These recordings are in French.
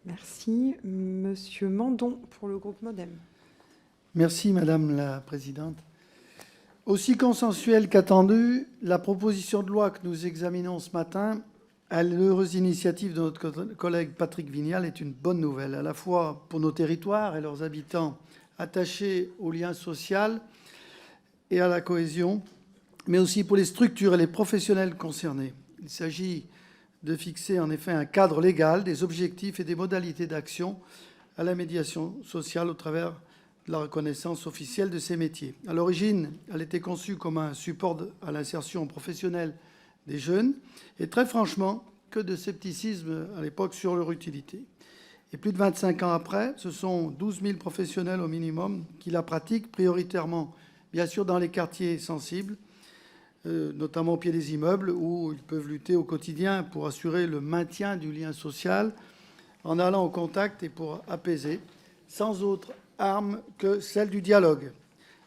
Merci. Monsieur Mandon, pour le groupe MoDem. Merci, Madame la Présidente. Aussi consensuelle qu'attendue, la proposition de loi que nous examinons ce matin, à l'heureuse initiative de notre collègue Patrick Vignal, est une bonne nouvelle, à la fois pour nos territoires et leurs habitants attachés au lien social et à la cohésion, mais aussi pour les structures et les professionnels concernés. Il s'agit de fixer en effet un cadre légal, des objectifs et des modalités d'action à la médiation sociale au travers de la reconnaissance officielle de ces métiers. À l'origine, elle était conçue comme un support à l'insertion professionnelle des jeunes, et très franchement, que de scepticisme à l'époque sur leur utilité. Et plus de 25 ans après, ce sont 12 000 professionnels au minimum qui la pratiquent, prioritairement, bien sûr, dans les quartiers sensibles, notamment au pied des immeubles, où ils peuvent lutter au quotidien pour assurer le maintien du lien social, en allant au contact et pour apaiser, sans autre arme que celle du dialogue.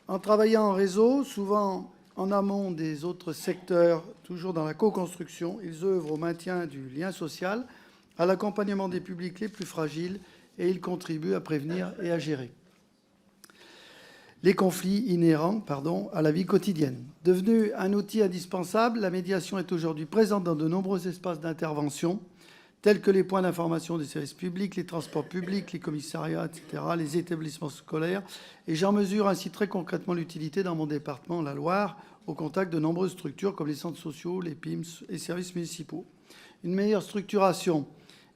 En travaillant en réseau, souvent en amont des autres secteurs, toujours dans la co-construction, ils œuvrent au maintien du lien social, à l'accompagnement des publics les plus fragiles, et ils contribuent à prévenir et à gérer les conflits inhérents à la vie quotidienne. Devenue un outil indispensable, la médiation est aujourd'hui présente dans de nombreux espaces d'intervention, tels que les points d'information des services publics, les transports publics, les commissariats, etc., les établissements scolaires. Et j'en mesure ainsi très concrètement l'utilité dans mon département, la Loire, au contact de nombreuses structures comme les centres sociaux, les PIMS et services municipaux. Une meilleure structuration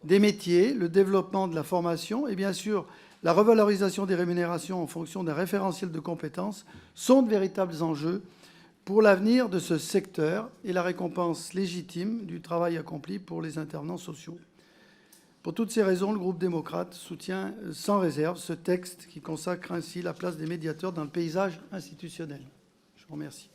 des métiers, le développement de la formation et bien sûr la revalorisation des rémunérations en fonction d'un référentiel de compétences sont de véritables enjeux pour l'avenir de ce secteur et la récompense légitime du travail accompli pour les intervenants sociaux. Pour toutes ces raisons, le groupe démocrate soutient sans réserve ce texte qui consacre ainsi la place des médiateurs dans le paysage institutionnel. Je vous remercie.